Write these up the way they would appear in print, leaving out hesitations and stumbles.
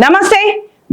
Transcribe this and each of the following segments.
నమస్తే,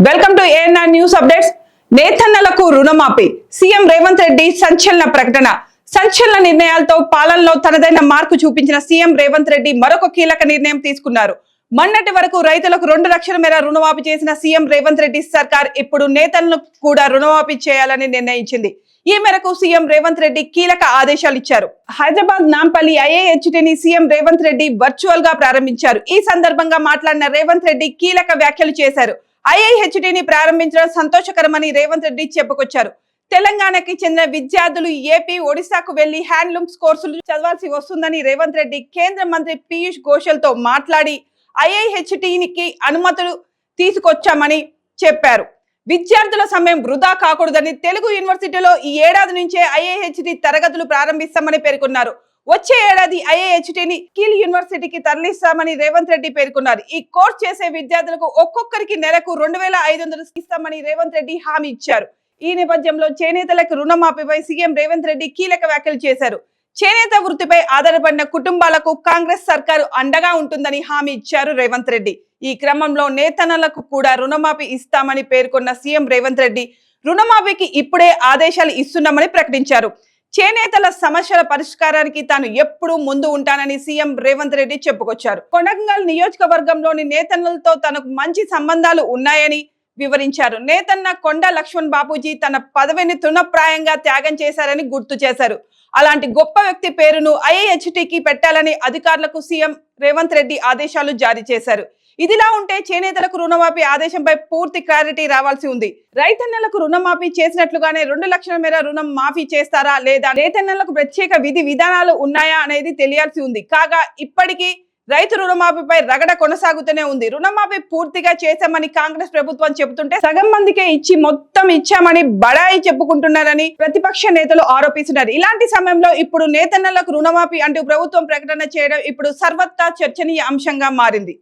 welcome to ANR news updates. నేతన్నలకు రుణమాఫీ, సీఎం రేవంత్ రెడ్డి సంచలన ప్రకటన. సంచలన నిర్ణయాలతో పాలనలో తనదైన మార్పు చూపించిన సీఎం రేవంత్ రెడ్డి మరొక కీలక నిర్ణయం తీసుకున్నారు. మొన్నటి వరకు రైతులకు 2 లక్షల మేర రుణమాఫీ చేసిన సీఎం రేవంత్ రెడ్డి సర్కార్ ఇప్పుడు నేతన్నలకు కూడా రుణమాఫీ చేయాలని నిర్ణయించింది. ఈ మేరకు సీఎం రేవంత్ రెడ్డి కీలక ఆదేశాలు ఇచ్చారు. హైదరాబాద్ నాంపల్లి ఐఐహెచ్టిని సీఎం రేవంత్ రెడ్డి వర్చువల్ గా ప్రారంభించారు. ఈ సందర్భంగా మాట్లాడిన రేవంత్ రెడ్డి కీలక వ్యాఖ్యలు చేశారు. ఐఐహెచ్టిని ప్రారంభించడం సంతోషకరమని రేవంత్ రెడ్డి చెప్పుకొచ్చారు. తెలంగాణకి చెందిన విద్యార్థులు ఏపీ, ఒడిశాకు వెళ్లి హ్యాండ్లూమ్స్ కోర్సులు చదవాల్సి వస్తుందని రేవంత్ రెడ్డి కేంద్ర మంత్రి పీయూష్ గోయల్ తో మాట్లాడి ఐఐహెచ్టికి అనుమతులు తీసుకొచ్చామని చెప్పారు. విద్యార్థుల సమయం వృధా కాకూడదని తెలుగు యూనివర్సిటీలో ఈ ఏడాది నుంచే ఐఐహెచ్టి తరగతులు ప్రారంభిస్తామని పేర్కొన్నారు. వచ్చే ఏడాది ఐఐహెచ్టిని స్కిల్ యూనివర్సిటీకి తరలిస్తామని రేవంత్ రెడ్డి పేర్కొన్నారు. ఈ కోర్సు చేసే విద్యార్థులకు ఒక్కొక్కరికి నెలకు 2500 ఇస్తామని రేవంత్ రెడ్డి హామీ ఇచ్చారు. ఈ నేపథ్యంలో చేనేతలకు రుణమాఫీపై సీఎం రేవంత్ రెడ్డి కీలక వ్యాఖ్యలు చేశారు. చేనేత వృత్తిపై ఆధారపడిన కుటుంబాలకు కాంగ్రెస్ సర్కారు అండగా ఉంటుందని హామీ ఇచ్చారు రేవంత్ రెడ్డి. ఈ క్రమంలో నేతన్నలకు కూడా రుణమాఫీ ఇస్తామని పేర్కొన్న సీఎం రేవంత్ రెడ్డి రుణమాఫీకి ఇప్పుడే ఆదేశాలు ఇస్తున్నామని ప్రకటించారు. చేనేతల సమస్యల పరిష్కారానికి తాను ఎప్పుడూ ముందు ఉంటానని సీఎం రేవంత్ రెడ్డి చెప్పుకొచ్చారు. కొడంగల్ నియోజకవర్గంలోని నేతన్నలతో తనకు మంచి సంబంధాలు ఉన్నాయని వివరించారు. నేతన్న కొండ లక్ష్మణ్ బాపూజీ తన పదవిని తృణప్రాయంగా త్యాగం చేశారని గుర్తు చేశారు. అలాంటి గొప్ప వ్యక్తి పేరును ఐఐహెచ్టికి పెట్టాలని అధికారులకు సీఎం రేవంత్ రెడ్డి ఆదేశాలు జారీ చేశారు. ఇదిలా ఉంటే చేనేతలకు రుణమాఫీ ఆదేశంపై పూర్తి క్లారిటీ రావాల్సి ఉంది. రైతన్నలకు రుణమాఫీ చేసినట్లుగానే 2 లక్షల మేర రుణం మాఫీ చేస్తారా లేదా, నేతన్నలకు ప్రత్యేక విధి విధానాలు ఉన్నాయా అనేది తెలియాల్సి ఉంది. కాగా ఇప్పటికీ రైతు రుణమాఫీపై రగడ కొనసాగుతూనే ఉంది. రుణమాఫీ పూర్తిగా చేశామని కాంగ్రెస్ ప్రభుత్వం చెబుతుంటే సగం మందికే ఇచ్చి మొత్తం ఇచ్చామని బడాయి చెప్పుకుంటున్నారని ప్రతిపక్ష నేతలు ఆరోపిస్తున్నారు. ఇలాంటి సమయంలో ఇప్పుడు నేతన్నలకు రుణమాఫీ అంటూ ప్రభుత్వం ప్రకటన చేయడం ఇప్పుడు సర్వత్రా చర్చనీయ అంశంగా మారింది.